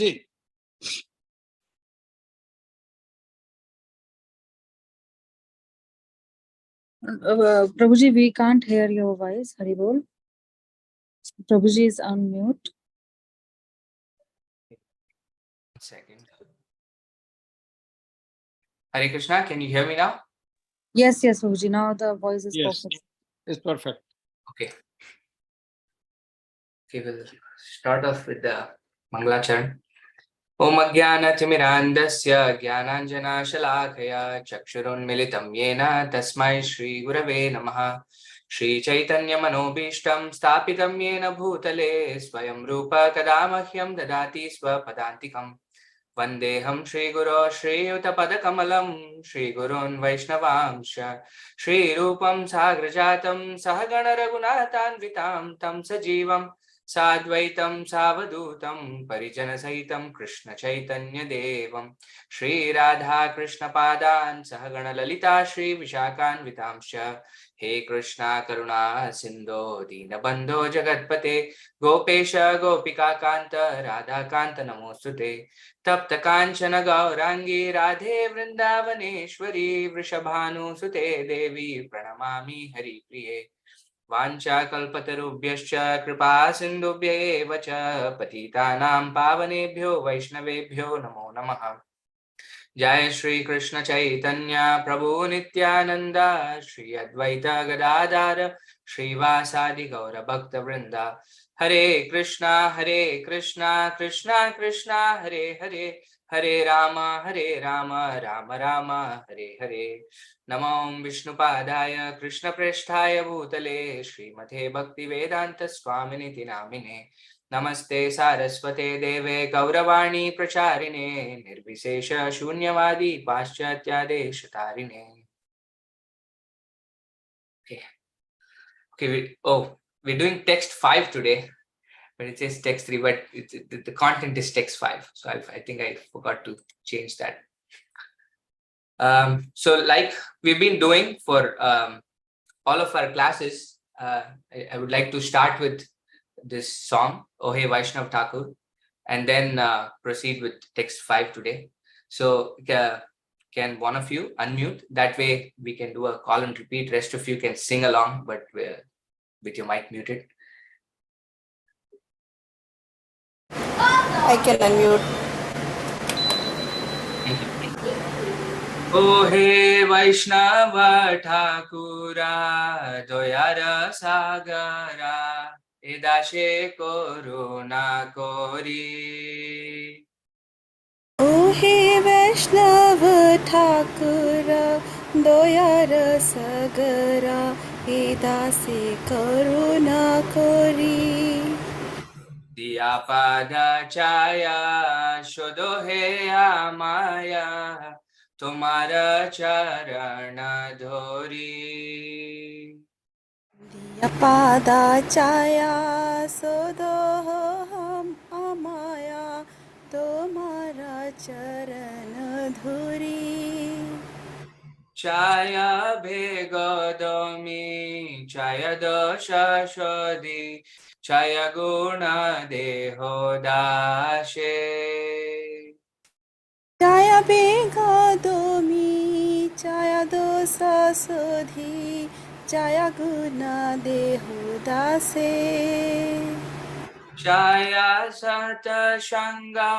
Ji Prabhuji, we can't hear your voice. Hari bol. Prabhuji is on mute. One second. Hare Krishna, can you hear me now? Yes, Prabhuji. Now the voice is perfect. It's perfect. Okay, we'll start off with the Mangalacharan. Om Ajnanatimirandasya Jnananjanashalakaya Chakshurunmilitam Yena Tasmai Shri Gurave Namaha. Shri Chaitanya Manobishtam Stapitam Yena Bhutale Swayam Rupa Kadamahyam Dadati Swapadantikam. Vandeham Shri Guru Shri Utapadakamalam Shri Gurun Vaishnavamsha Shri Rupam Sagrajatam Sahagana Raghunathanvitam Tam Sajivam Sadvaitam Savadutam Parijana Sahitam Krishna Chaitanya Devam Shri Radha Krishna Padan Sahagana Lalita Shri Vishakan Vitamsha He Krishna Karuna Sindho Dinabandho Jagatpate Gopesha Gopika Kanta Radha Kanta Namostute तप्त कांचन गौरांगी राधे वृंदावनेश्वरी वृषभानुसुते देवी प्रणमामि हरिप्रिये वाञ्छाकल्पतरुभ्यश्च कृपा सिन्धुभ्य एव च पतितानां पावनेभ्यो वैष्णवेभ्यो नमो नमः। जय श्री कृष्ण चैतन्य प्रभु नित्यानंद श्री अद्वैत गदाधर श्रीवासादि गौर भक्त वृंदा हरे कृष्णा कृष्णा कृष्णा हरे हरे हरे राम राम राम हरे हरे। नमो विष्णुपादाय कृष्ण प्रेष्ठाय भूतले श्रीमते भक्ति वेदांत स्वामिनिति नामिने नमस्ते सारस्वते देवे गौरवाणी प्रचारिणे निर्विशेष शून्यवादी पाश्चात्यादेशतारिणे। We're doing text 5 today, but it says text 3, but the content is text 5. So I think I forgot to change that. So like we've been doing for all of our classes, I would like to start with this song, Oh Hey Vaishnav Thakur, and then proceed with text 5 today. So can one of you unmute? That way we can do a call and repeat. Rest of you can sing along, but with your mic muted. I can unmute. Oh Hey Vaishnava Thakura Doyara Sagara Edashe Koruna Kori. O He Vaishnava Thakura Doyara Sagara Edase Karuna Kori. Diya Pada Chaya Shodo He Amaya Tumara Charana Dhori. Diya Pada Chaya Sodo Amaya Tomara Charan Dhuri. Chaya Bhegodomi Chaya Dosha Shodhi Chaya Guna Deho Dashe. Chaya Begadomi Chaya Dosa Sodhi Chaya Guna Deho Dase. Chaya Sata Shanga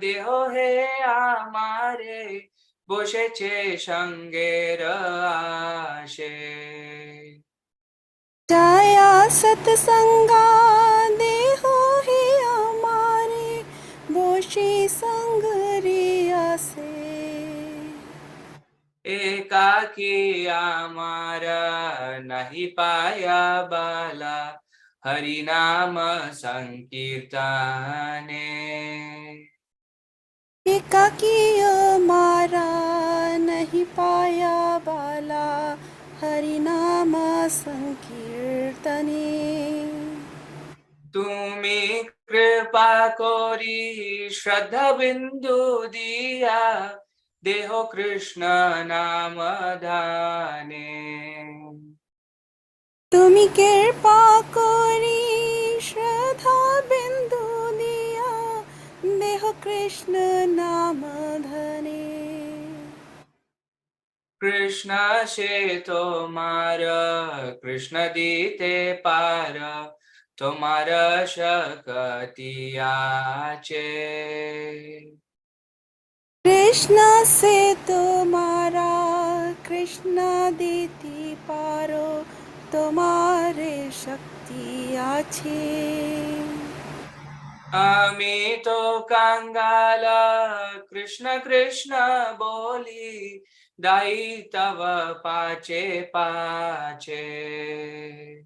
Deho He Amare Bosheche Shangera Ashe. Chaya Satsanga Deho He Amare Boshi Sangariya Se. Ekaki Amara Nahi Paya Bala Harinama Sankirtane. Ekaki Amara Nahi Paya Bala Harinama Sankirtane. Tumi Kripa Kori Shraddha Bindu Diya Deho Krishna Namadhane. Tumi Kirpa Kori Shraddha Bindu Diya देहो कृष्ण नाम धने Krishna she tomara, Krishna dite para, tomara shakati ache. Krishna से तुम्हारा कृष्ण दीति पारो तुम्हारे शक्ति आछे Ami to kangala, Krishna Krishna boli, dai tava pache pache.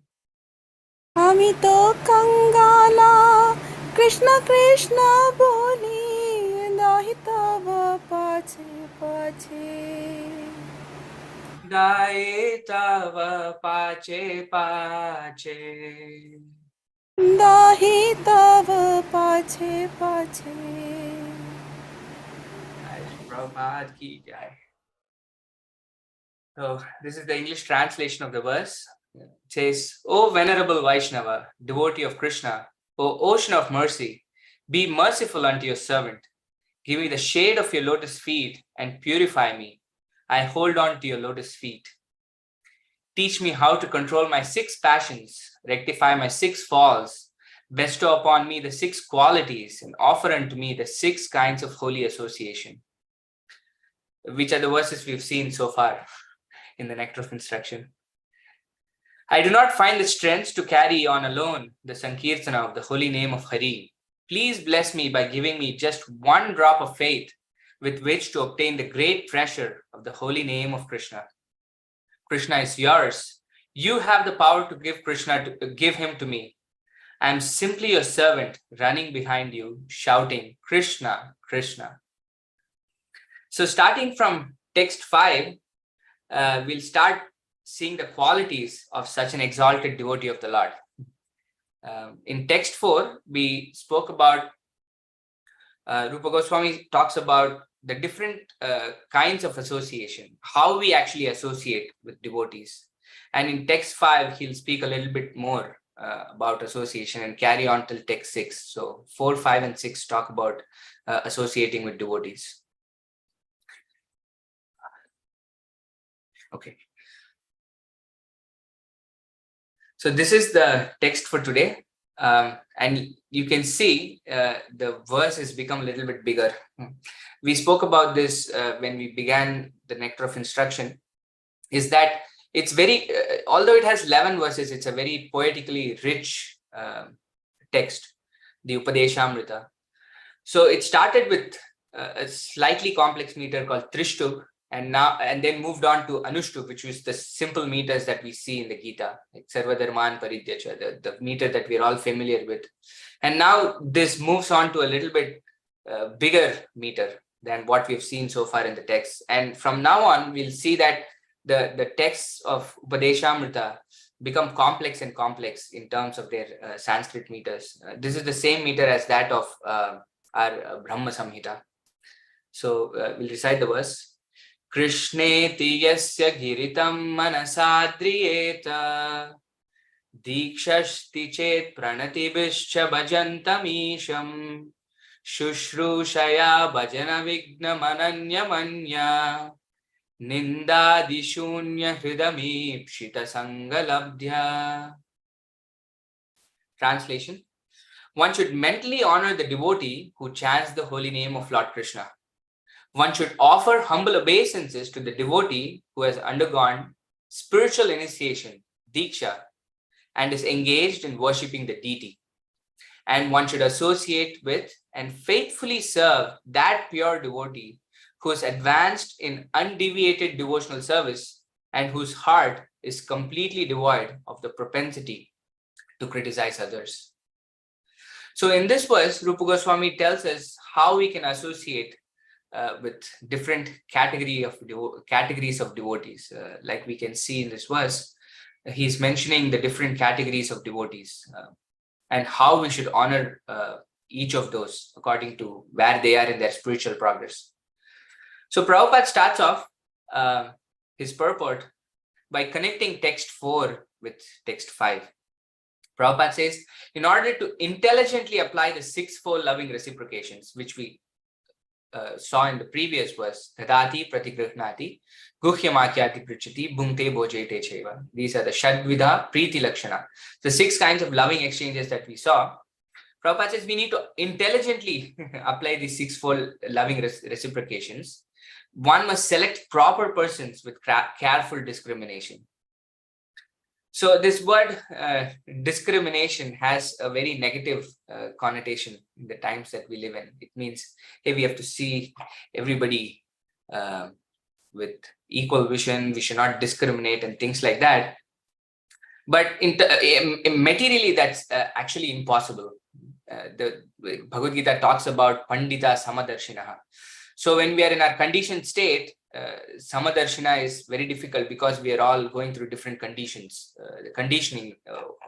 আমি তো कंगाला कृष्ण कृष्ण बोली दाहि तव पाछे पाछे Dai tava pache pache. दाहि तव पाछे पाछे Nice, Prabhupada ki jai. So this is the English translation of the verse. It says, O Venerable Vaishnava, devotee of Krishna, O ocean of mercy, be merciful unto your servant. Give me the shade of your lotus feet and purify me. I hold on to your lotus feet. Teach me how to control my 6 passions, rectify my 6 faults, bestow upon me the 6 qualities, and offer unto me the 6 kinds of holy association. Which are the verses we've seen so far in the Nectar of Instruction. I do not find the strength to carry on alone the Sankirtana of the holy name of Hari. Please bless me by giving me just 1 drop of faith with which to obtain the great treasure of the holy name of Krishna. Krishna is yours. You have the power to give him to me. I am simply your servant running behind you, shouting, Krishna, Krishna. So starting from text 5, we'll start seeing the qualities of such an exalted devotee of the Lord. In text 4, we spoke about, Rupa Goswami talks about the different kinds of association, how we actually associate with devotees. And in text 5, he'll speak a little bit more about association and carry on till text 6. So 4, 5, and 6 talk about associating with devotees. Okay. So this is the text for today. And you can see the verse has become a little bit bigger. We spoke about this when we began the Nectar of Instruction, is that it's very, although it has 11 verses, it's a very poetically rich text, the Upadeshamrita. So it started with a slightly complex meter called Trishtub, and then moved on to Anushtub, which was the simple meters that we see in the Gita, like Sarvadharman Paridhyacha, the meter that we're all familiar with. And now this moves on to a little bit bigger meter than what we've seen so far in the text. And from now on, we'll see that the texts of Upadeshamrita become complex and complex in terms of their Sanskrit meters. This is the same meter as that of our Brahma Samhita. So we'll recite the verse. Krishneti yasya giritam manasadriyeta dikshashti chet pranatibhischa bhajantamisham shushrooshaya bhajana vignam ananyamanya nindadishunya hridamipshita sangalabdhya. Translation. One should mentally honor the devotee who chants the holy name of Lord Krishna. One should offer humble obeisances to the devotee who has undergone spiritual initiation, Diksha, and is engaged in worshipping the deity. And one should associate with and faithfully serve that pure devotee who is advanced in undeviated devotional service and whose heart is completely devoid of the propensity to criticize others. So in this verse, Rupa Goswami tells us how we can associate with different categories of devotees. Like we can see in this verse, he's mentioning the different categories of devotees and how we should honor each of those according to where they are in their spiritual progress. So Prabhupada starts off his purport by connecting text 4 with text 5. Prabhupada says, in order to intelligently apply the sixfold loving reciprocations, which we saw in the previous verse, Tadati Pratigrihnati, Guhyamakyati Prichati, Bhungte Bojete Cheva. These are the Shadvidha Priti Lakshana. The 6 kinds of loving exchanges that we saw. Prabhupada says we need to intelligently apply these sixfold loving reciprocations. One must select proper persons with careful discrimination. So this word discrimination has a very negative connotation in the times that we live in. It means, hey, we have to see everybody with equal vision. We should not discriminate and things like that. But materially, that's actually impossible. The Bhagavad Gita talks about Pandita Samadarshinaha. So when we are in our conditioned state, Samadarshina is very difficult because we are all going through different conditions, the conditioning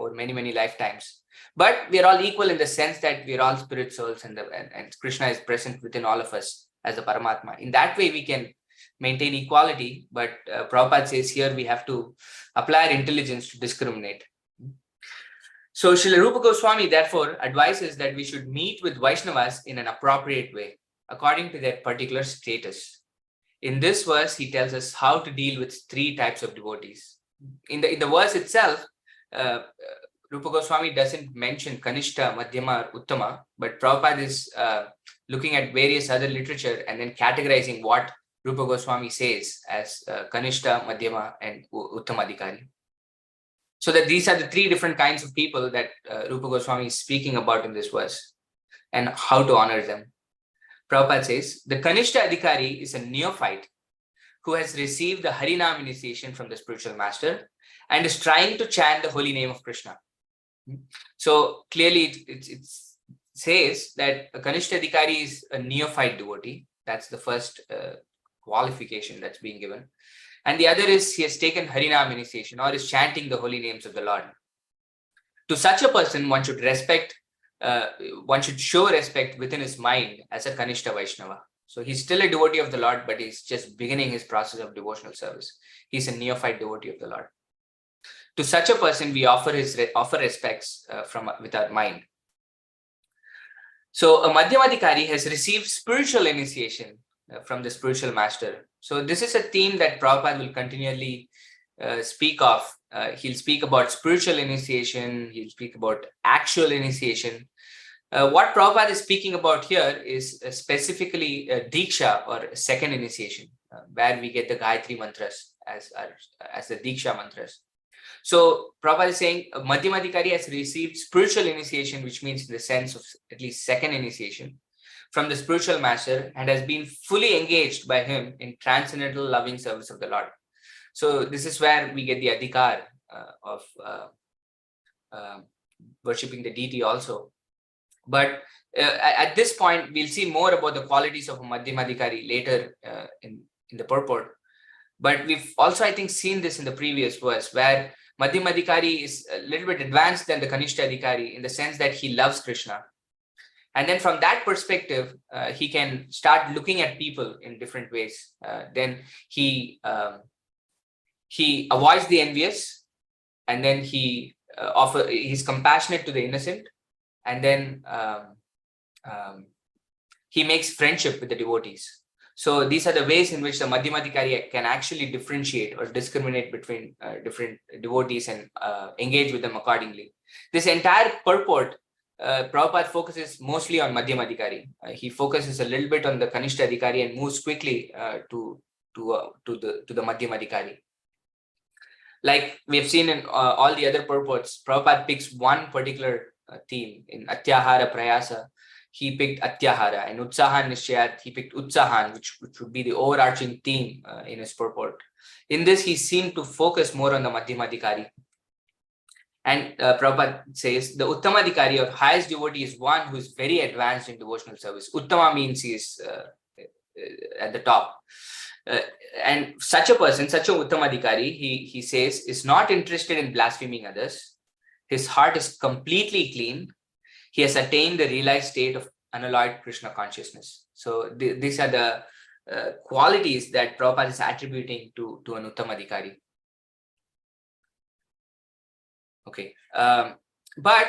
over many, many lifetimes. But we are all equal in the sense that we are all spirit souls, and Krishna is present within all of us as a Paramatma. In that way, we can maintain equality. But Prabhupada says here we have to apply our intelligence to discriminate. So Srila Rupa Goswami therefore advises that we should meet with Vaishnavas in an appropriate way, according to their particular status. In this verse, he tells us how to deal with 3 types of devotees. In the verse itself, Rupa Goswami doesn't mention Kanishta, Madhyama, or Uttama, but Prabhupada is looking at various other literature and then categorizing what Rupa Goswami says as Kanishta, Madhyama, and Uttamadhikari. So that these are the 3 different kinds of people that Rupa Goswami is speaking about in this verse and how to honor them. Prabhupada says, the Kanishta Adhikari is a neophyte who has received the Harinam initiation from the spiritual master and is trying to chant the holy name of Krishna. So clearly it says that a Kanishta Adhikari is a neophyte devotee. That's the first qualification that's being given. And the other is he has taken Harinam initiation or is chanting the holy names of the Lord. To such a person, one should show respect within his mind as a Kanishta Vaishnava. So he's still a devotee of the Lord, but he's just beginning his process of devotional service. He's a neophyte devotee of the Lord. To such a person, we offer respects with our mind. So a Madhyamadhikari has received spiritual initiation from the spiritual master. So this is a theme that Prabhupada will continually speak of. He'll speak about spiritual initiation. He'll speak about actual initiation. What Prabhupada is speaking about here is specifically Diksha or second initiation, where we get the Gayatri mantras as the Diksha mantras. So Prabhupada is saying Madhyamadhikari has received spiritual initiation, which means in the sense of at least second initiation from the spiritual master and has been fully engaged by him in transcendental loving service of the Lord. So this is where we get the adhikar of worshipping the deity also. But at this point, we'll see more about the qualities of a Madhyamadhikari later in the purport. But we've also, I think, seen this in the previous verse where Madhyamadhikari is a little bit advanced than the Kanishta Adhikari in the sense that he loves Krishna. And then from that perspective, he can start looking at people in different ways. Then he avoids the envious, and then he's compassionate to the innocent, and then he makes friendship with the devotees. So these are the ways in which the Madhyamadhikari can actually differentiate or discriminate between different devotees and engage with them accordingly. This entire purport, Prabhupada focuses mostly on Madhyamadhikari. He focuses a little bit on the Kanishta Adhikari and moves quickly to the Madhyamadhikari. Like we have seen in all the other purports, Prabhupada picks one particular theme. In Atyahara Prayasa, he picked Atyahara, and Utsahan Nishayat, he picked Utsahan, which would be the overarching theme in his purport. In this, he seemed to focus more on the Madhyamadhikari. And Prabhupada says the Uttamadhikari or highest devotee is one who is very advanced in devotional service. Uttama means he is at the top. And such a person, such a Uttamadhikari, he says, is not interested in blaspheming others. His heart is completely clean. He has attained the realized state of unalloyed Krishna consciousness. So these are the qualities that Prabhupada is attributing to an Uttamadhikari. Okay. But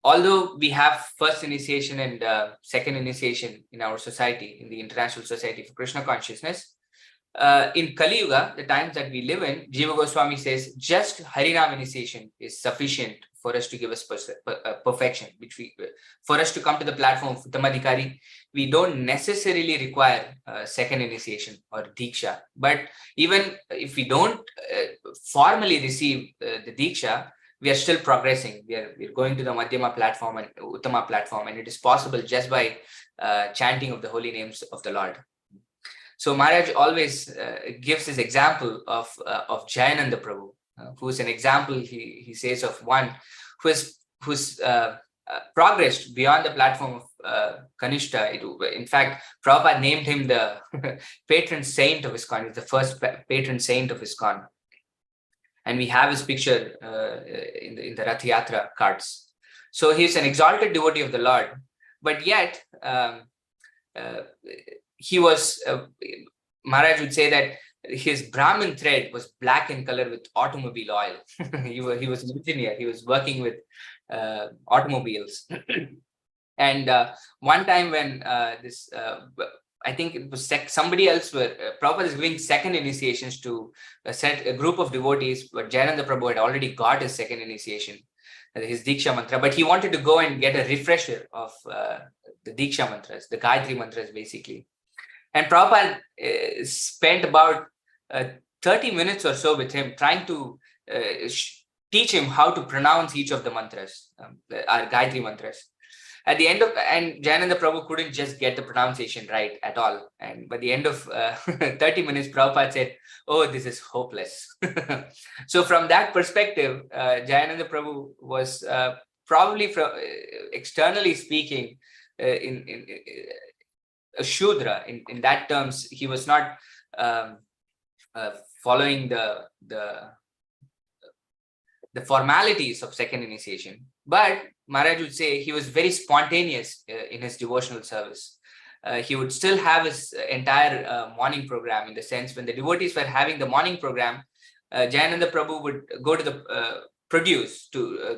although we have first initiation and second initiation in our society, in the International Society for Krishna Consciousness, in Kali Yuga, the times that we live in, Jiva Goswami says just Harinam initiation is sufficient for us to give us perfection, for us to come to the platform of Uttamadhikari. We don't necessarily require second initiation or Diksha. But even if we don't formally receive the Diksha, we are still progressing. We're going to the Madhyama platform and Uttama platform, and it is possible just by chanting of the holy names of the Lord. So Maharaj always gives this example of Jayananda Prabhu, who's an example, he says, of one who's progressed beyond the platform of Kanishta. In fact, Prabhupada named him the patron saint of ISKCON. He's the first patron saint of ISKCON. And we have his picture in the Rath Yatra cards. So he's an exalted devotee of the Lord, but yet he was, Maharaj would say that his Brahmin thread was black in color with automobile oil. he was an engineer. He was working with automobiles. And one time when I think it was somebody else, Prabhupada is giving second initiations to a group of devotees, but Jayananda Prabhu had already got his second initiation, his Diksha mantra, but he wanted to go and get a refresher of the Diksha mantras, the Gayatri mantras basically. And Prabhupada spent about 30 minutes or so with him, trying to teach him how to pronounce each of the mantras, our Gayatri mantras. At the end of, and Jayananda Prabhu couldn't just get the pronunciation right at all. And by the end of 30 minutes, Prabhupada said, "Oh, this is hopeless." So from that perspective, Jayananda Prabhu was probably, externally speaking, in a Shudra. In that terms, he was not following the formalities of second initiation. But Maharaj would say he was very spontaneous in his devotional service. He would still have his entire morning program, in the sense when the devotees were having the morning program, Jayananda Prabhu would go to the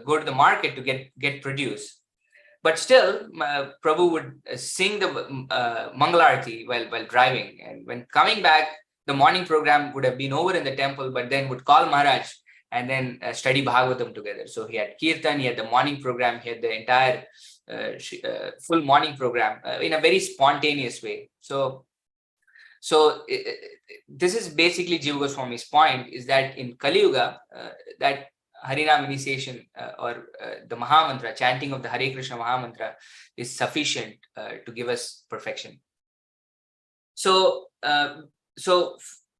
go to the market to get produce. But still, Prabhu would sing the Mangalarti while driving. And when coming back, the morning program would have been over in the temple, but then would call Maharaj and then study Bhagavatam together. So he had Kirtan, he had the morning program, he had the entire full morning program in a very spontaneous way. So this is basically Jiva Goswami's point, is that in Kali Yuga, that Harinam initiation or the Mahamantra, chanting of the Hare Krishna Mahamantra, is sufficient to give us perfection. So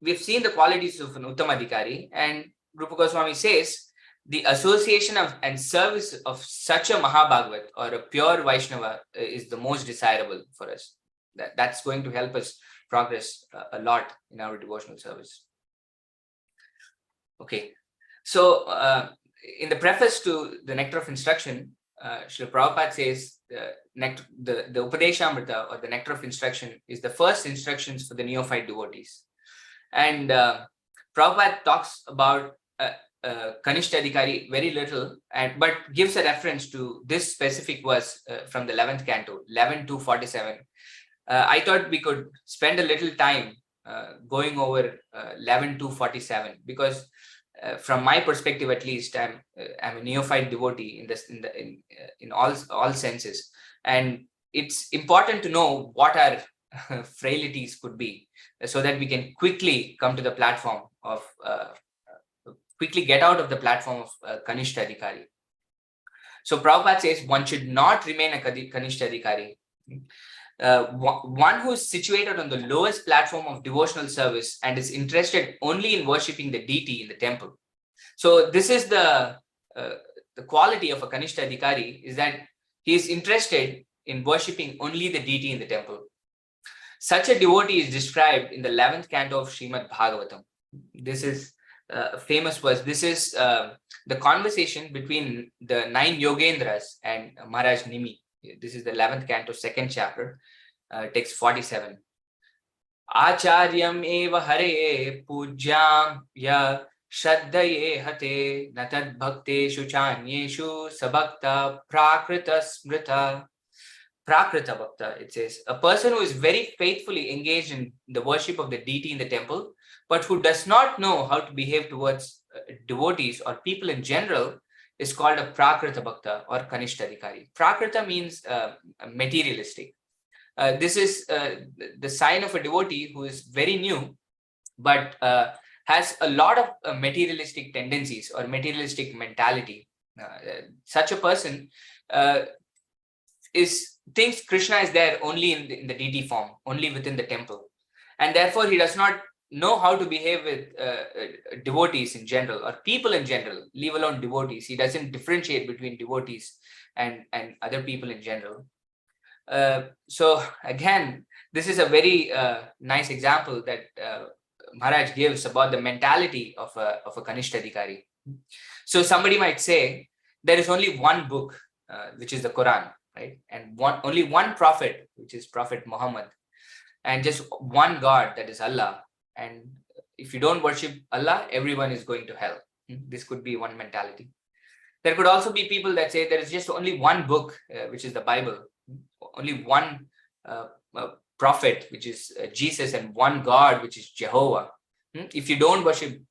we've seen the qualities of an Uttamadhikari, and Rupa Goswami says the association of and service of such a Mahabhagavat or a pure Vaishnava is the most desirable for us. That's going to help us progress a lot in our devotional service. Okay, so in the preface to the Nectar of Instruction, Srila Prabhupada says the Upadeshamrita, or the Nectar of Instruction, is the first instructions for the neophyte devotees. And Prabhupada talks about Kanishta Adhikari very little, but gives a reference to this specific verse from the 11th canto, 11-47. I thought we could spend a little time going over 11-47, because from my perspective, at least, I'm a neophyte devotee in all senses, and it's important to know what our frailties could be, so that we can quickly come to the platform of quickly get out of the platform of Kanishta Adhikari. So Prabhupada says one should not remain a Kanishta Adhikari. One who is situated on the lowest platform of devotional service and is interested only in worshipping the deity in the temple. So this is the quality of a Kanishta Adhikari, is that he is interested in worshipping only the deity in the temple. Such a devotee is described in the 11th canto of Srimad Bhagavatam. This is a famous verse. This is the conversation between the 9 Yogendras and Maharaj Nimi. This is the 11th canto, 2nd chapter, text 47. Acharyam eva hare pujyam ya Shraddhaye hate natad bhakteshu chanyeshu sabhakta prakrita smrita. Prakrita bhakta, it says, a person who is very faithfully engaged in the worship of the deity in the temple, but who does not know how to behave towards devotees or people in general, is called a prakrita bhakta or kanishtadhikari. Prakrita means materialistic. This is the sign of a devotee who is very new, but has a lot of materialistic tendencies or materialistic mentality. Such a person thinks Krishna is there only in the deity form, only within the temple, and therefore he does not know how to behave with devotees in general or people in general, leave alone devotees. He doesn't differentiate between devotees and other people in general. So again, this is a very nice example that Maharaj gives about the mentality of a Kanishtadhikari. So somebody might say there is only one book, which is the Quran, right? And only one prophet, which is Prophet Muhammad, and just one God, that is Allah. And if you don't worship Allah, everyone is going to hell. This could be one mentality. There could also be people that say there is just only one book, which is the Bible, only one prophet, which is Jesus, and one God, which is Jehovah. If you don't worship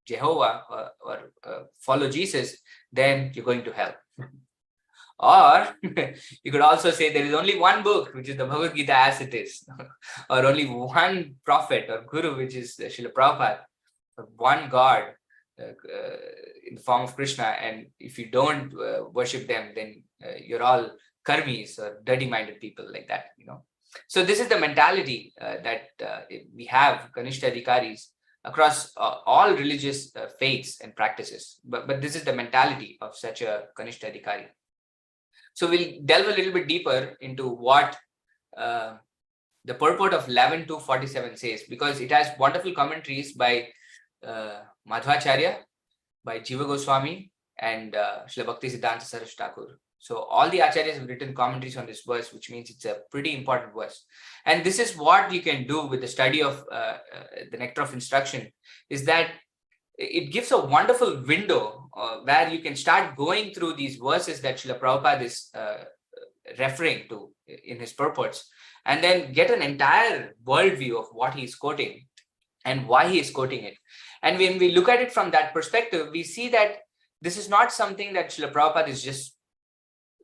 Jehovah or follow Jesus, then you're going to hell. Or you could also say there is only one book, which is the Bhagavad Gita as it is, or only one prophet or guru, which is Srila Prabhupada, or one God in the form of Krishna. And if you don't worship them, then you're all karmis or dirty-minded people like that, So this is the mentality that we have, Kanishtadhikaris, across all religious faiths and practices. But this is the mentality of such a Kanishtadhikari. So we'll delve a little bit deeper into what the purport of 11.2.47 says, because it has wonderful commentaries by Madhvacharya, by Jiva Goswami, and Srila Bhakti Siddhanta Saraswati Thakur. So all the acharyas have written commentaries on this verse, which means it's a pretty important verse. And this is what you can do with the study of the Nectar of Instruction, is that it gives a wonderful window where you can start going through these verses that Srila Prabhupada is referring to in his purports, and then get an entire worldview of what he is quoting and why he is quoting it. And when we look at it from that perspective, we see that this is not something that Srila Prabhupada is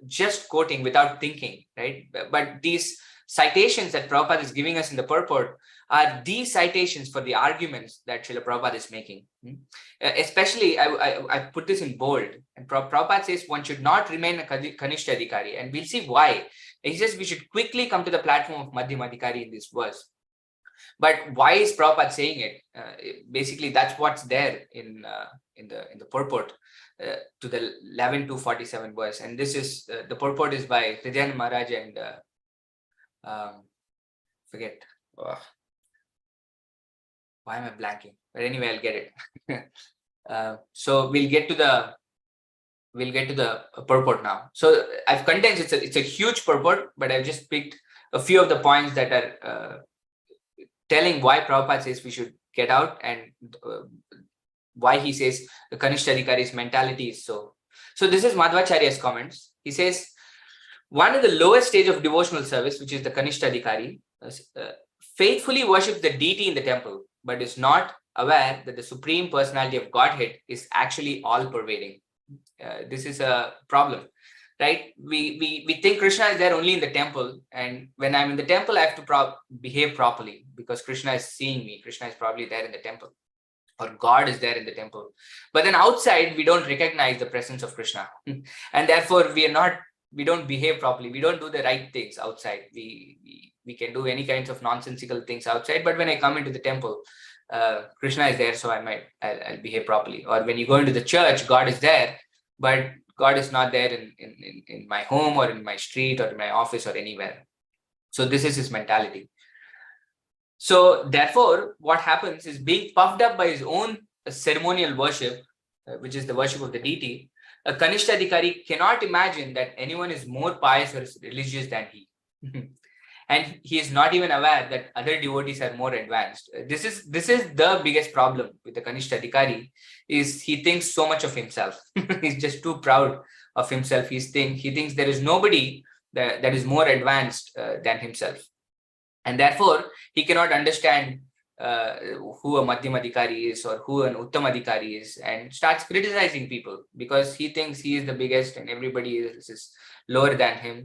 just quoting without thinking, right? But these citations that Prabhupada is giving us in the purport are the citations for the arguments that Srila Prabhupada is making. Especially, I put this in bold, and Prabhupada says one should not remain a Kanishtadhikari, and we'll see why. He says we should quickly come to the platform of Madhyamadhikari in this verse. But why is Prabhupada saying it? Basically, that's what's there in the purport to the 11.2.47 verse. And this is the purport is by Hridayana Maharaj and forget. Why am I blanking? But anyway, I'll get it. So we'll get to the purport now. So I've condensed. It's a huge purport, but I've just picked a few of the points that are telling why Prabhupada says we should get out, and why he says the Kanishtadhikari's mentality is so. So this is Madhvacharya's comments. He says, one of the lowest stage of devotional service, which is the Kanishtadhikari, faithfully worships the deity in the temple, but is not aware that the Supreme Personality of Godhead is actually all-pervading. This is a problem, right? We think Krishna is there only in the temple, and when I'm in the temple, I have to behave properly because Krishna is seeing me. Krishna is probably there in the temple, or God is there in the temple. But then outside, we don't recognize the presence of Krishna, and therefore we don't behave properly. We don't do the right things outside. We can do any kinds of nonsensical things outside, but when I come into the temple, Krishna is there, so I'll behave properly. Or when you go into the church, God is there, but God is not there in my home or in my street or in my office or anywhere. So this is his mentality. So therefore, what happens is, being puffed up by his own ceremonial worship, which is the worship of the deity, a Kanishtadhikari cannot imagine that anyone is more pious or religious than he. and he is not even aware that other devotees are more advanced. This is the biggest problem with the Kanishta Adhikari, is he thinks so much of himself. He's just too proud of himself. He thinks there is nobody that is more advanced than himself, and therefore he cannot understand who a Madhyam Adhikari is or who an Uttam Adhikari is, and starts criticizing people because he thinks he is the biggest and everybody is lower than him.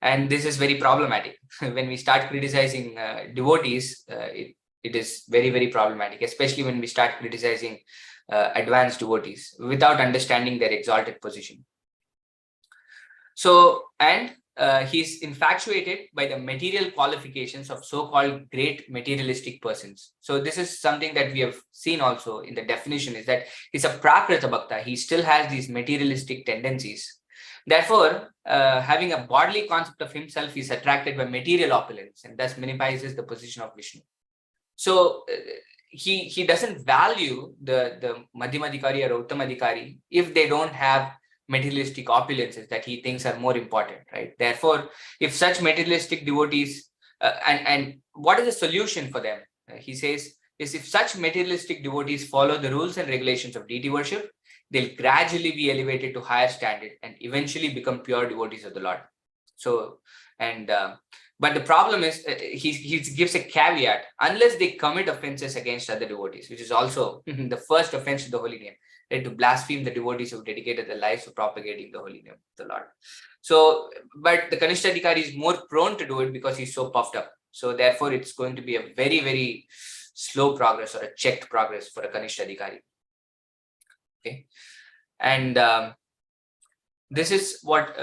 And this is very problematic. When we start criticizing devotees, it is very, very problematic, especially when we start criticizing advanced devotees without understanding their exalted position. So, and he's infatuated by the material qualifications of so-called great materialistic persons. So this is something that we have seen also in the definition, is that he's a prakrita bhakta. He still has these materialistic tendencies. Therefore, having a bodily concept of himself, he's attracted by material opulence and thus minimizes the position of Vishnu. So he doesn't value the Madhyam Adhikari or Uttam Adhikari if they don't have materialistic opulences that he thinks are more important, right? Therefore, if such materialistic devotees, and what is the solution for them? He says, is if such materialistic devotees follow the rules and regulations of deity worship, they'll gradually be elevated to higher standard and eventually become pure devotees of the Lord. So, but the problem is, he gives a caveat, unless they commit offenses against other devotees, which is also the first offense to the holy name, right? To blaspheme the devotees who dedicated their lives to propagating the holy name of the Lord. So, but the Kanishta Adhikari is more prone to do it because he's so puffed up. So therefore, it's going to be a very, very slow progress or a checked progress for a Kanishta Adhikari. Okay, and this is what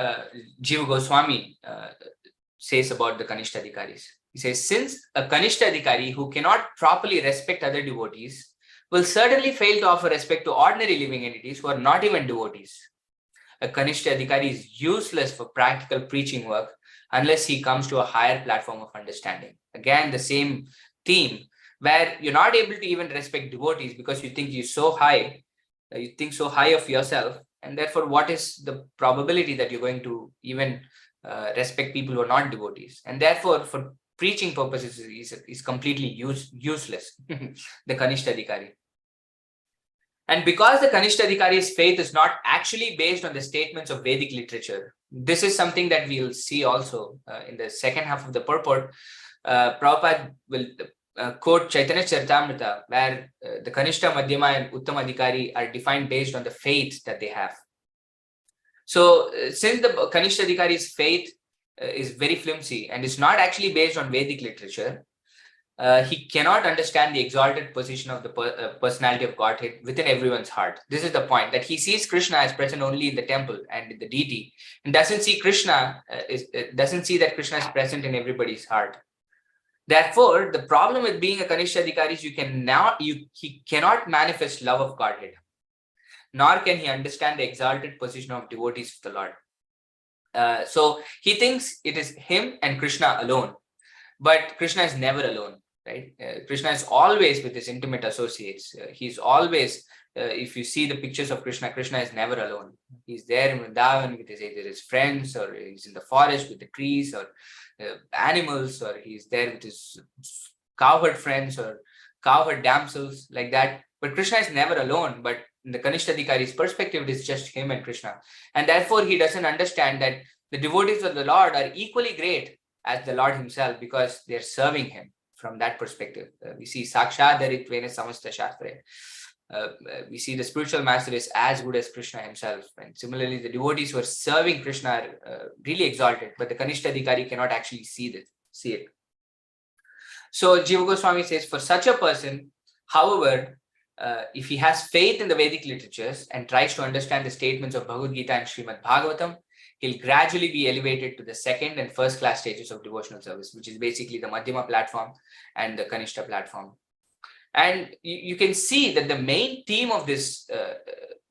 Jiva Goswami says about the Kanishta Adhikaris. He says, since a Kanishta Adhikari who cannot properly respect other devotees will certainly fail to offer respect to ordinary living entities who are not even devotees. A Kanishta Adhikari is useless for practical preaching work unless he comes to a higher platform of understanding. Again, the same theme, where you're not able to even respect devotees because you think you're so high, you think so high of yourself, and therefore what is the probability that you're going to even respect people who are not devotees? And therefore, for preaching purposes, is completely useless, the Kanishta Adhikari. And because the Kanishta Adhikari's faith is not actually based on the statements of Vedic literature, this is something that we'll see also in the second half of the purport. Prabhupada will quote Chaitanya Charitamrita, where the Kanishta, Madhyama and Uttam Adhikari are defined based on the faith that they have. So since the Kanishta Adhikari's faith is very flimsy and is not actually based on Vedic literature, he cannot understand the exalted position of the personality of Godhead within everyone's heart. This is the point, that he sees Krishna as present only in the temple and in the deity, and doesn't see Krishna doesn't see that Krishna is present in everybody's heart. Therefore, the problem with being a Kanishta Adhikari is he cannot manifest love of Godhead, nor can he understand the exalted position of devotees of the Lord. So he thinks it is him and Krishna alone, but Krishna is never alone, right? Krishna is always with his intimate associates. He's always, if you see the pictures of Krishna, Krishna is never alone. He's there in Vrindavan with either his friends, or he's in the forest with the trees or animals, or he's there with his cowherd friends or cowherd damsels, like that. But Krishna is never alone. But in the Kanishta Adhikari's perspective, it is just him and Krishna. And therefore, he doesn't understand that the devotees of the Lord are equally great as the Lord himself, because they're serving him from that perspective. We see Sakshat Dharitvena Samasta Shastre. We see the spiritual master is as good as Krishna himself. And similarly, the devotees who are serving Krishna are really exalted, but the Kanishta Adhikari cannot actually see it. So Jiva Goswami says, for such a person, however, if he has faith in the Vedic literatures and tries to understand the statements of Bhagavad Gita and Srimad Bhagavatam, he'll gradually be elevated to the second and first class stages of devotional service, which is basically the Madhyama platform and the Kanishta platform. And you can see that the main theme of this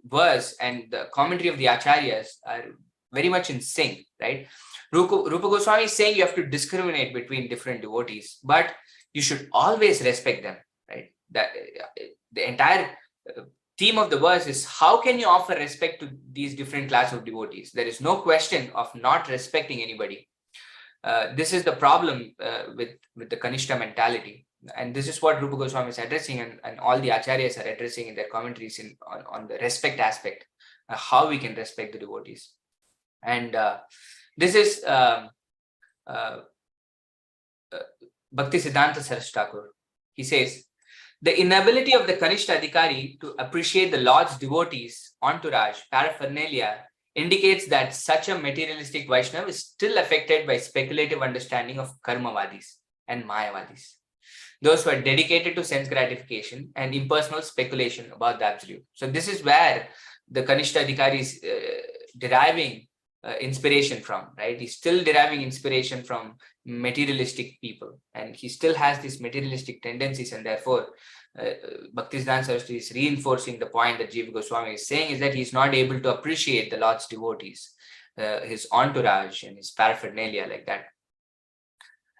verse and the commentary of the Acharyas are very much in sync, right? Rupa Goswami is saying you have to discriminate between different devotees, but you should always respect them, right? That the entire theme of the verse is, how can you offer respect to these different classes of devotees? There is no question of not respecting anybody. This is the problem with the Kanishta mentality. And this is what Rupa Goswami is addressing, and all the acharyas are addressing in their commentaries on the respect aspect, how we can respect the devotees. And this is Bhakti Siddhanta Saraswati Thakur. He says, the inability of the Kanishta Adhikari to appreciate the Lord's devotees, entourage, paraphernalia indicates that such a materialistic Vaishnava is still affected by speculative understanding of Karmavadis and Mayavadis, those who are dedicated to sense gratification and impersonal speculation about the absolute. So this is where the Kanishta Adhikari is deriving inspiration from, right? He's still deriving inspiration from materialistic people, and he still has these materialistic tendencies, and therefore Bhaktisiddhanta Saraswati is reinforcing the point that Jiva Goswami is saying, is that he's not able to appreciate the Lord's devotees, his entourage and his paraphernalia like that.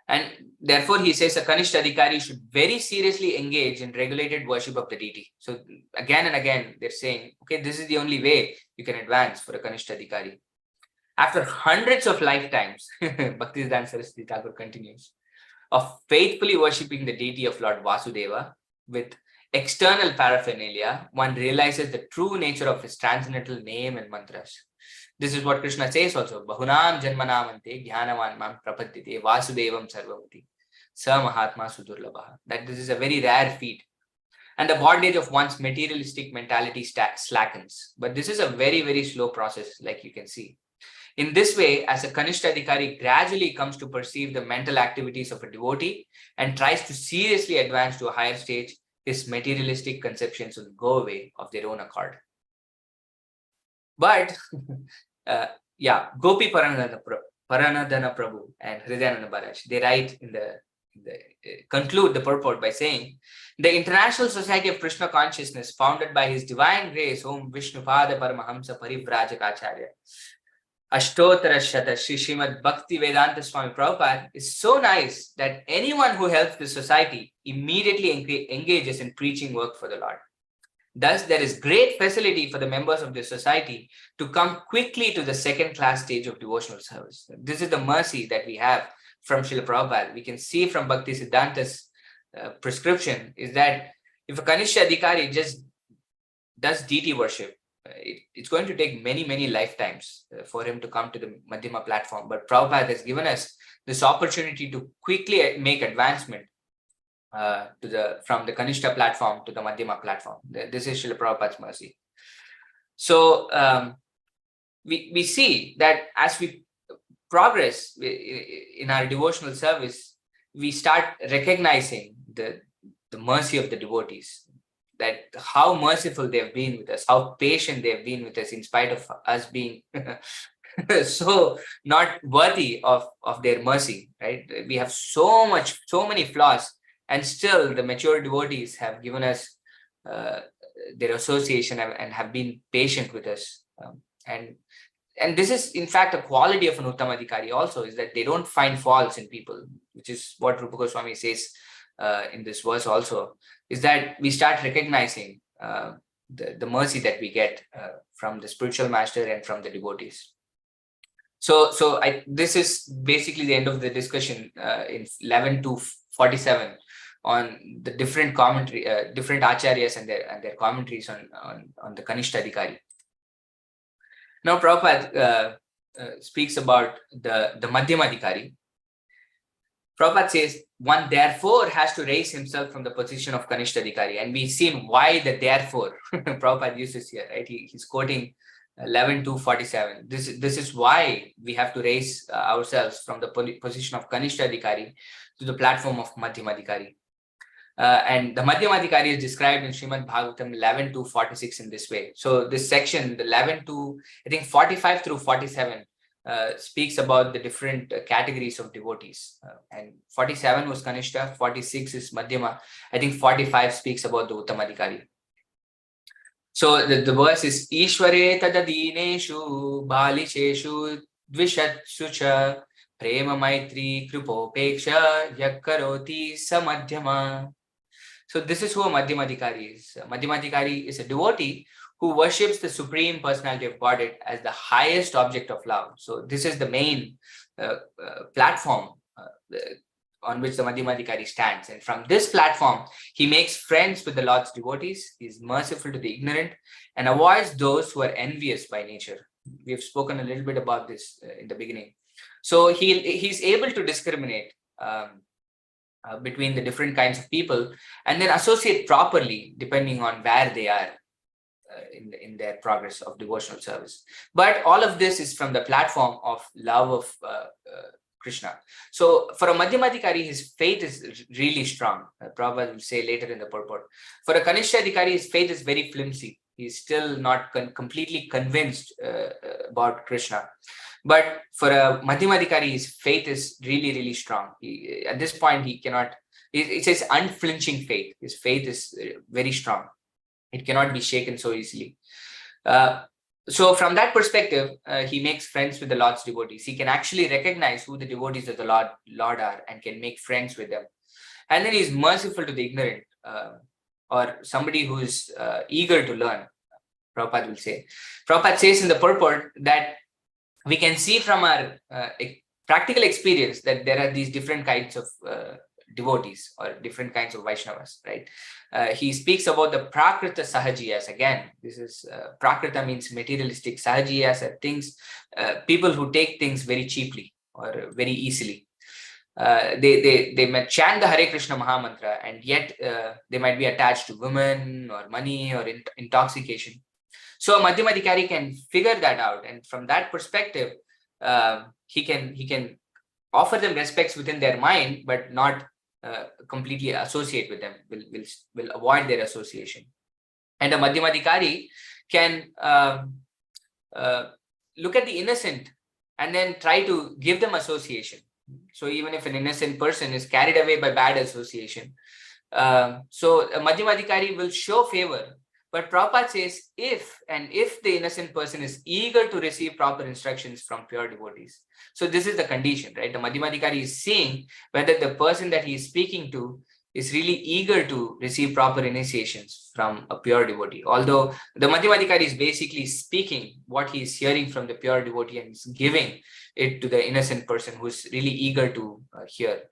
And therefore he says a Kanishta Adhikari should very seriously engage in regulated worship of the deity. So again and again they're saying, okay, this is the only way you can advance for a Kanishta Adhikari. After hundreds of lifetimes, Bhaktisiddhanta Saraswati Thakur continues, of faithfully worshipping the deity of Lord Vasudeva with external paraphernalia, one realizes the true nature of his transcendental name and mantras. This is what Krishna says also, Bahunam Janmanamante Jnanavan Mam Prapaddite Vasudevam Sarvamati Sa Mahatma Sudurlabha. That this is a very rare feat. And the bondage of one's materialistic mentality slackens. But this is a very, very slow process, like you can see. In this way, as a Kanishta Adhikari gradually comes to perceive the mental activities of a devotee and tries to seriously advance to a higher stage, his materialistic conceptions will go away of their own accord. But, Gopi Paranadhana Prabhu and Hridayananda Baraj, they write conclude the purport by saying, the International Society of Krishna Consciousness, founded by His Divine Grace, Om Vishnupada Paramahamsa Parivrajakacharya, Ashtotara Shata Shri Srimad Bhakti Vedanta Swami Prabhupada, is so nice that anyone who helps the society immediately engages in preaching work for the Lord. Thus, there is great facility for the members of the society to come quickly to the second-class stage of devotional service. This is the mercy that we have from Srila Prabhupada. We can see from Bhakti Siddhanta's prescription is that if a Kanishta Adhikari just does deity worship, it's going to take many, many lifetimes for him to come to the Madhyama platform. But Prabhupada has given us this opportunity to quickly make advancement from the Kanishta platform to the Madhyama platform. This is Srila Prabhupada's mercy. So we see that as we progress in our devotional service, we start recognizing the mercy of the devotees, that how merciful they have been with us, how patient they have been with us in spite of us being so not worthy of their mercy, right? We have so many flaws, and still the mature devotees have given us their association and have been patient with us. And this is in fact a quality of an Uttama Adhikari also, is that they don't find faults in people, which is what Rupa Goswami says in this verse also, is that we start recognizing the mercy that we get from the spiritual master and from the devotees. So this is basically the end of the discussion in 11 to 47 on the different commentary, different acharyas and their commentaries on the Kanishta Adhikari. Now Prabhupada speaks about the Madhyama Adhikari. Prabhupada says, one therefore has to raise himself from the position of Kanishta Adhikari. And we've seen why the therefore Prabhupada uses here, right? He's quoting 11 to 47. This is why we have to raise ourselves from the position of Kanishta Adhikari to the platform of Madhyama Adhikari. And the Madhyama Adhikari is described in Srimad Bhagavatam 11 to 46 in this way. So this section, the 11 to, I think 45 through 47, speaks about the different categories of devotees. And 47 was Kanishta, 46 is Madhyama. I think 45 speaks about the Uttama Adhikari. So the verse is Ishware tadadineshu balisheshu dvishatsu cha prema maitri kripopeksha yakkaroti samadhyama. So this is who a Madhyama Adhikari is. Madhyama Adhikari is a devotee who worships the Supreme Personality of Godhead as the highest object of love. So this is the main platform on which the Madhyamadikari stands. And from this platform, he makes friends with the Lord's devotees, he is merciful to the ignorant, and avoids those who are envious by nature. We have spoken a little bit about this in the beginning. So he's able to discriminate between the different kinds of people and then associate properly depending on where they are in their progress of devotional service. But all of this is from the platform of love of Krishna. So for a Madhyamadikari, his faith is really strong. Prabhupada will say later in the purport. For a Kanishthadikari, his faith is very flimsy. He's still not completely convinced about Krishna. But for a Madhyamadikari, his faith is really, really strong. At this point, he cannot, it says unflinching faith. His faith is very strong. It cannot be shaken so easily. So from that perspective, he makes friends with the Lord's devotees. He can actually recognize who the devotees of the Lord are and can make friends with them. And then he's merciful to the ignorant or somebody who is eager to learn, Prabhupada will say. Prabhupada says in the purport that we can see from our practical experience that there are these different kinds of devotees or different kinds of Vaishnavas, right? He speaks about the Prakrita Sahajiyas. Again, this is Prakrita means materialistic, Sahajiyas are things, people who take things very cheaply or very easily. They might chant the Hare Krishna Mahamantra and yet they might be attached to women or money or intoxication. So a Madhyamadikari can figure that out, and from that perspective, he can offer them respects within their mind, but not completely associate with them. Will avoid their association. And a Madhyamadikari can look at the innocent and then try to give them association. So even if an innocent person is carried away by bad association, so a Madhyamadikari will show favor. But Prabhupada says, if the innocent person is eager to receive proper instructions from pure devotees. So this is the condition, right? The Madhyamadikari is seeing whether the person that he is speaking to is really eager to receive proper initiations from a pure devotee. Although the Madhyamadikari is basically speaking what he is hearing from the pure devotee and is giving it to the innocent person who is really eager to hear.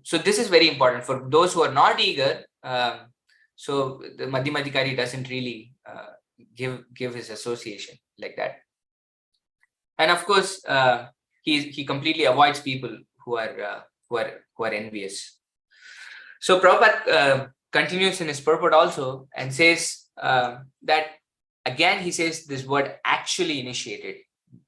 So this is very important for those who are not eager. So the Madhyamadikari doesn't really give his association like that. And of course, he completely avoids people who are envious. So Prabhupada continues in his purport also and says that again he says this word actually initiated.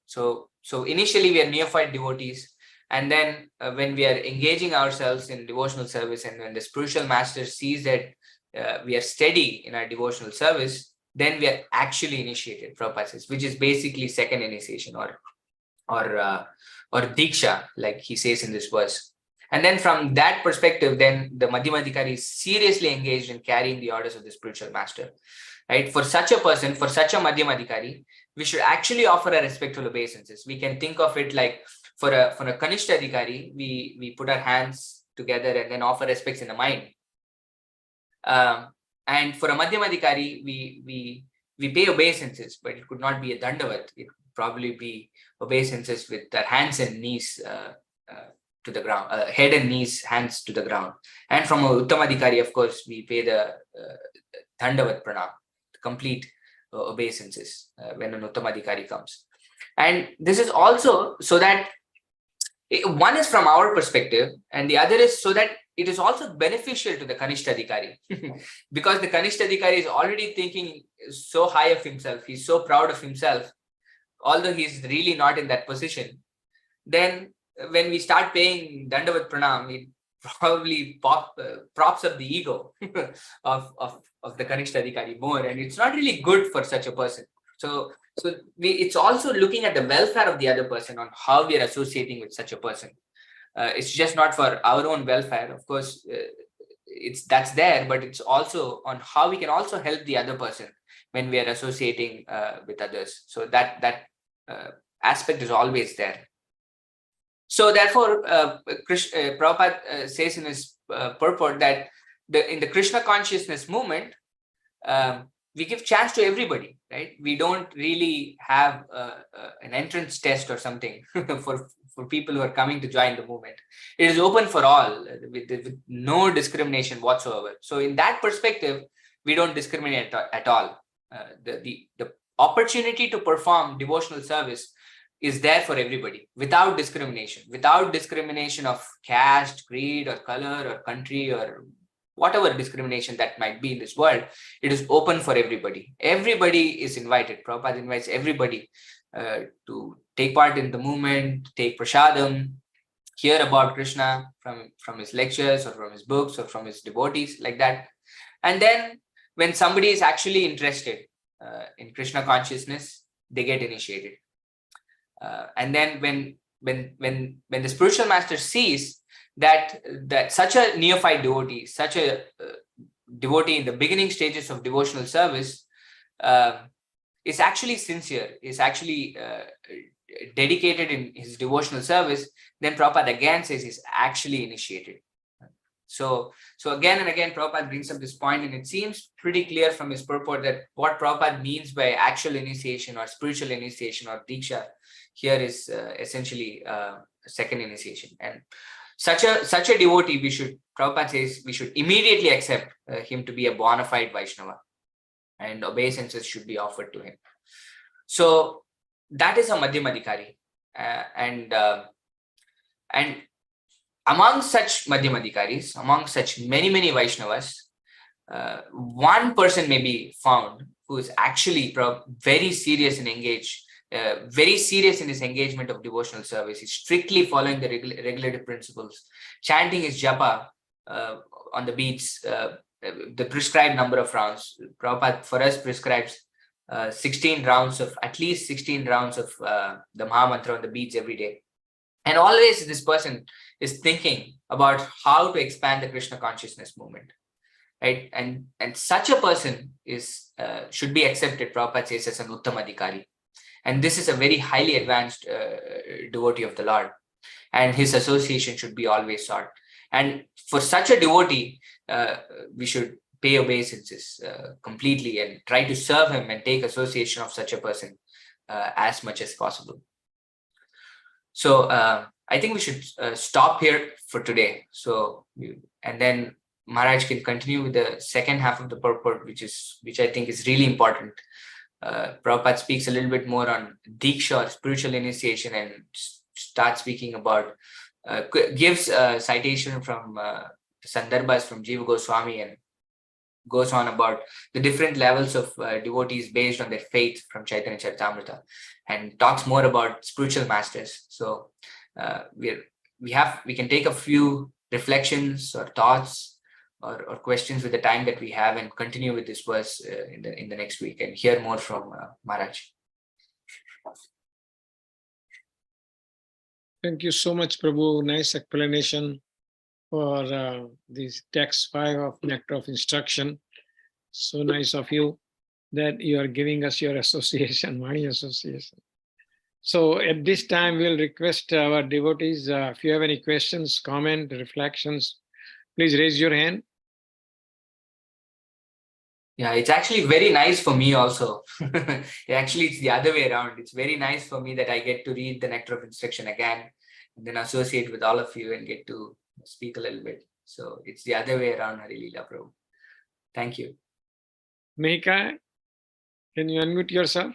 So initially we are neophyte devotees, and then when we are engaging ourselves in devotional service, and when the spiritual master sees that we are steady in our devotional service, then we are actually initiated, Prabhupada says, which is basically second initiation or diksha, like he says in this verse. And then from that perspective, then the Madhyamadikari is seriously engaged in carrying the orders of the spiritual master. Right? For such a person, for such a Madhyamadikari, we should actually offer a respectful obeisances. We can think of it like for a Kanishthadikari, we put our hands together and then offer respects in the mind. And for a Madhyamadikari, we pay obeisances, but it could not be a dandavat. It could probably be obeisances with our hands and knees to the ground, head and knees, hands to the ground. And from a Uttamadikari, of course, we pay the dandavat pranam, the complete obeisances when an Uttamadikari comes. And this is also so that one is from our perspective, and the other is so that it is also beneficial to the Kanishthadikari because the Kanishthadikari is already thinking so high of himself. He's so proud of himself, although he's really not in that position. Then when we start paying Dandavat Pranam, it probably props up the ego of the Kanishthadikari more, and it's not really good for such a person. So it's also looking at the welfare of the other person on how we are associating with such a person. It's just not for our own welfare, of course. That's there, but it's also on how we can also help the other person when we are associating with others. So that aspect is always there. So therefore, Prabhupada says in his purport that in the Krishna consciousness movement, we give chance to everybody, right? We don't really have an entrance test or something for people who are coming to join the movement. It is open for all with no discrimination whatsoever. So in that perspective, we don't discriminate at all. The opportunity to perform devotional service is there for everybody without discrimination of caste, creed, or color, or country, or whatever discrimination that might be in this world. It is open for everybody. Everybody is invited. Prabhupada invites everybody to take part in the movement, take prasadam, hear about Krishna from his lectures or from his books or from his devotees, like that. And then when somebody is actually interested in Krishna consciousness, they get initiated. And then when the spiritual master sees that such a neophyte devotee, such a devotee in the beginning stages of devotional service is actually sincere, is actually dedicated in his devotional service, then Prabhupada again says he's actually initiated. So again and again, Prabhupada brings up this point, and it seems pretty clear from his purport that what Prabhupada means by actual initiation or spiritual initiation or diksha here is essentially second initiation. And such a devotee, Prabhupada says we should immediately accept him to be a bona fide Vaishnava, and obeisances should be offered to him. So that is a Madhyamadikari. And among such Madhyamadikaris, among such many Vaishnavas, one person may be found who is actually very serious and engaged, very serious in his engagement of devotional service. He's strictly following the regulative principles, chanting his japa on the beats, the prescribed number of rounds. Prabhupada for us prescribes at least 16 rounds of the Mahamantra on the beats every day. And always this person is thinking about how to expand the Krishna consciousness movement, right? And such a person should be accepted, Prabhupada says, as an Uttamadikari. And this is a very highly advanced devotee of the Lord, and his association should be always sought. And for such a devotee, we should pay obeisances completely and try to serve him and take association of such a person as much as possible. So I think we should stop here for today. So, and then Maharaj can continue with the second half of the purport, which I think is really important. Prabhupada speaks a little bit more on Diksha or spiritual initiation, and starts speaking about, gives a citation from Sandarbhas from Jiva Goswami, and goes on about the different levels of devotees based on their faith from Chaitanya Charitamrita, and talks more about spiritual masters. So we can take a few reflections or thoughts or questions with the time that we have, and continue with this verse in the next week, and hear more from Maharaj. Thank you so much, Prabhu. Nice explanation for this text 5 of Nectar of Instruction. So nice of you that you are giving us your association, my association. So at this time, we'll request our devotees, if you have any questions, comment, reflections, please raise your hand. Yeah, it's actually very nice for me also. Actually, it's the other way around. It's very nice for me that I get to read the Nectar of Instruction again, and then associate with all of you and get to speak a little bit. So it's the other way around, Hari Leela Prabhu. Thank you. Mehika, can you unmute yourself?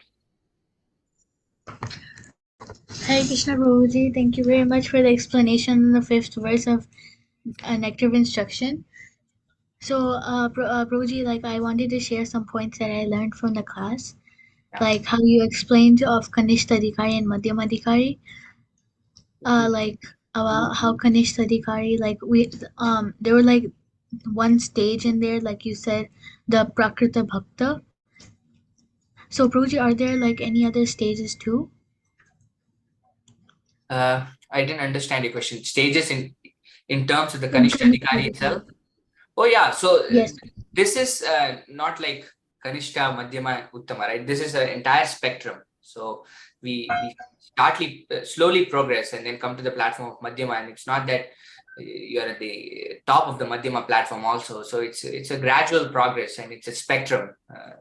Hare Krishna Prabhuji, thank you very much for the explanation in the 5th verse of Nectar of Instruction. So, Prabhuji, like I wanted to share some points that I learned from the class, like how you explained of Kanishtadikari and Madhyamadikari, like about how Kanishtadikari, like there were like one stage in there, like you said, the Prakrita Bhakta. So, Prabhuji, are there like any other stages too? I didn't understand your question. Stages in terms of the Kanishtadikari itself? Oh yeah, so yes. This is not like Kanishta, Madhyama, Uttama, right? This is an entire spectrum. So we slowly progress and then come to the platform of Madhyama. And it's not that you're at the top of the Madhyama platform also. So it's a gradual progress and it's a spectrum.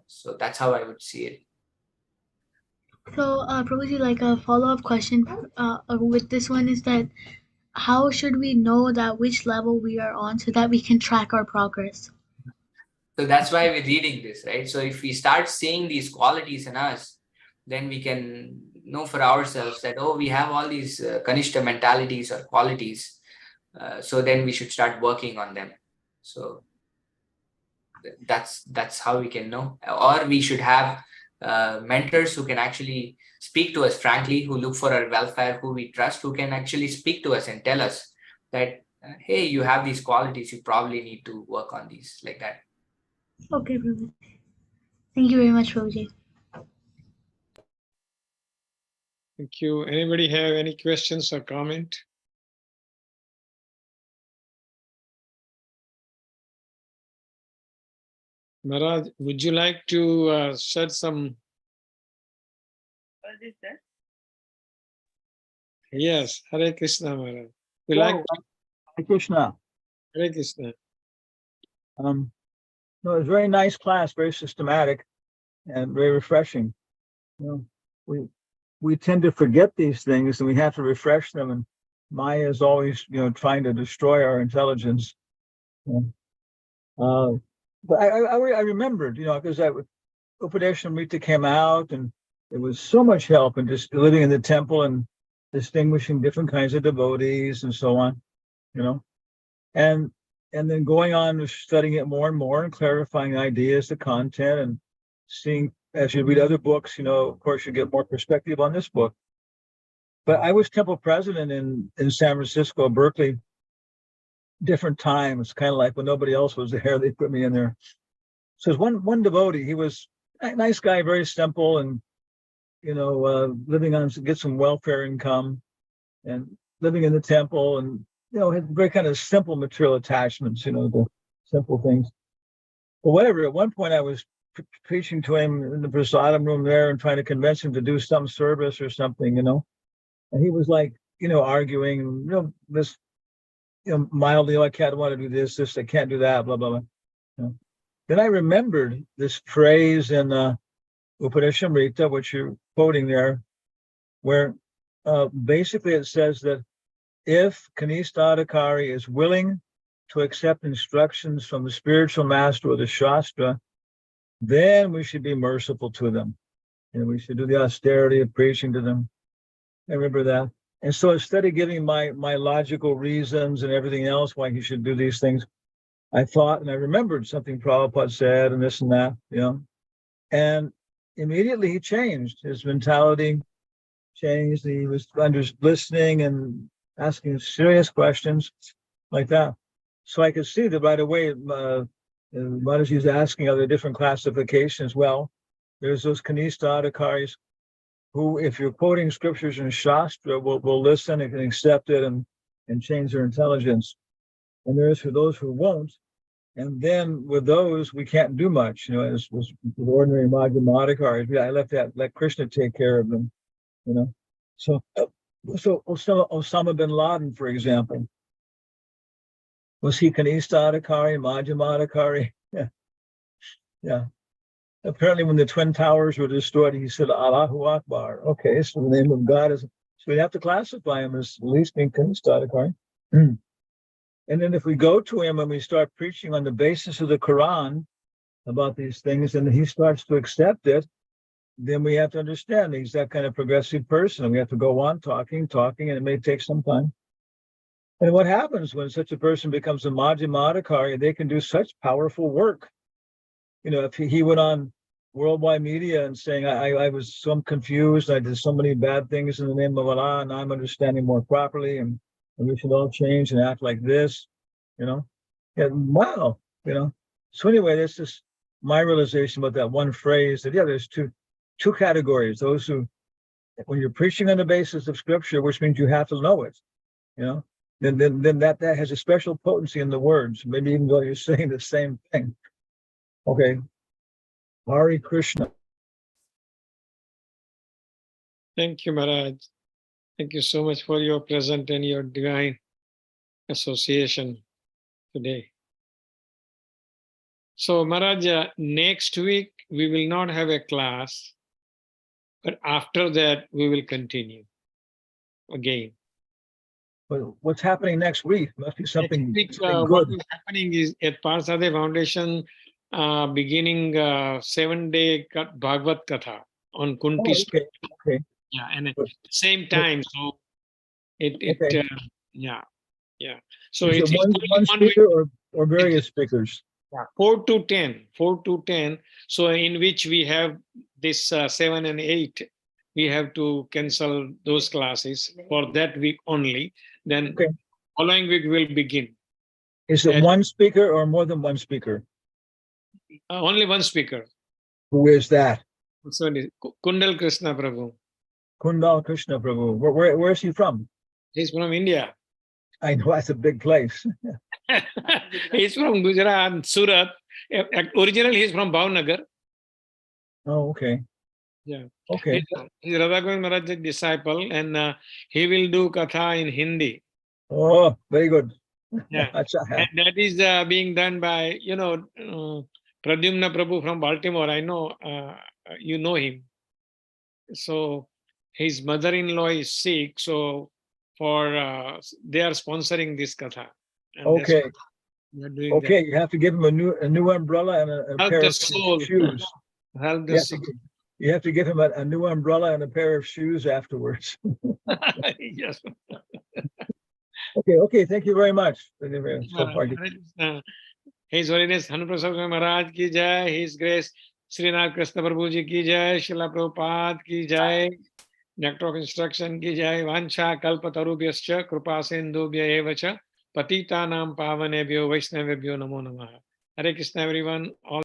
So that's how I would see it. So, Prabhuji, like a follow-up question with this one is that how should we know that which level we are on so that we can track our progress? So that's why we're reading this, right? So if we start seeing these qualities in us, then we can know for ourselves that, oh, we have all these Kanishta mentalities or qualities. So then we should start working on them. So that's how we can know. Or we should have mentors who can actually speak to us frankly, who look for our welfare, who we trust, who can actually speak to us and tell us that, hey, you have these qualities, you probably need to work on these, like that. Okay, Prabhuji. Thank you very much, Prabhuji. Thank you. Anybody have any questions or comment? Maharaj, would you like to shed some? What is that? Yes, Hare Krishna, Maharaj. We Oh, like to. Hare Krishna. Hare Krishna. No, it was a very nice class, very systematic and very refreshing. You know, we tend to forget these things and we have to refresh them. And Maya is always, trying to destroy our intelligence. But I remembered, because Upadeshamrita came out and it was so much help in just living in the temple and distinguishing different kinds of devotees and so on, and then going on to studying it more and more and clarifying ideas, the content, and seeing as you read other books, of course, you get more perspective on this book. But I was temple president in San Francisco, Berkeley, different times, kind of like when nobody else was there, they put me in there. So there's one devotee, he was a nice guy, very simple, and living on get some welfare income and living in the temple, and had very kind of simple material attachments, the simple things. But whatever, at one point I was preaching to him in the prasadam room there and trying to convince him to do some service or something, and he was like, arguing, this, mildly, I can't want to do this, I can't do that, blah, blah, blah. Then I remembered this phrase in Upadeshamrita, which you're quoting there, where basically it says that if Kanistadhikari is willing to accept instructions from the spiritual master or the Shastra, then we should be merciful to them. We should do the austerity of preaching to them. I remember that. And so instead of giving my logical reasons and everything else why he should do these things, I thought, and I remembered something Prabhupada said and this and that, and immediately he changed. His mentality changed. He was listening and asking serious questions like that. So I could see that right away, Mataji's asking other different classifications. Well, there's those Kanistadhikaris who, if you're quoting scriptures in Shastra, will listen and can accept it and change their intelligence. And there's for those who won't. And then with those, we can't do much, as with ordinary Madhyamādhikaris. I let Krishna take care of them, So Osama bin Laden, for example, was he Kanistadhikari, Madhyamādhikari? Yeah. Apparently, when the Twin Towers were destroyed, he said, Allahu Akbar. Okay, so the name of God is, so we have to classify him as at least being Kanistadhikari. And then if we go to him and we start preaching on the basis of the Quran about these things, and he starts to accept it, then we have to understand he's that kind of progressive person. And we have to go on talking, and it may take some time. And what happens when such a person becomes a Madhyamādhikari, they can do such powerful work. If he went on worldwide media and saying, I was so confused, I did so many bad things in the name of Allah, and I'm understanding more properly, and we should all change and act like this, Yeah, wow, So anyway, that's just my realization about that one phrase that, there's two categories. Those who, when you're preaching on the basis of scripture, which means you have to know it, then that has a special potency in the words, maybe even though you're saying the same thing. Okay. Hare Krishna. Thank you, Maharaj. Thank you so much for your present and your divine association today. So, Maharaj, next week we will not have a class, but after that we will continue again. But what's happening next week? Must be something, Next week, something what good. is happening is at Parsade Foundation, beginning 7-day Bhagavad Katha on Oh, Kunti. okay, okay, Yeah, and at Good. the same time, so okay. yeah. So Is it it's one only 1 week. speaker or various speakers? 4 to 10. So in which we have this 7 and 8, we have to cancel those classes for that week only. Then Okay. following week will begin. Is it And- one speaker or more than one speaker? Only one speaker. Who is that? So it is Kundal Krishna Prabhu. Kundal Krishna Prabhu. Where is he from? He's from India. I know that's a big place. He's from Gujarat, Surat. Originally, he's from Bhavnagar. Oh, okay. Yeah. Okay. He's Radha Govind Maharaj's disciple, and he will do katha in Hindi. Oh, very good. Yeah. And that is being done by, Pradyumna Prabhu from Baltimore. I know, you know him. So his mother-in-law is sick. So they are sponsoring this katha. And that's Okay. what we are doing. Okay. You have to give him a new umbrella and a Help pair the of soul. shoes. That. Help the You have, soul. you have to give him a new umbrella and a pair of shoes afterwards. Yes. Okay. Thank you very much. So far. His Holiness Hanuprasad Maharaj ki jai, His Grace Srinath Krishna Prabhu ji ki jai, Srila Prabhupada ki jai, Nectar of Instruction ki jai, Vancha Kalpatarubhyascha Kripa Sindhubhya evacha, Patitanam Pavanebhyo Vaishnavebhyo Namo Namaha. Hare Krishna everyone. All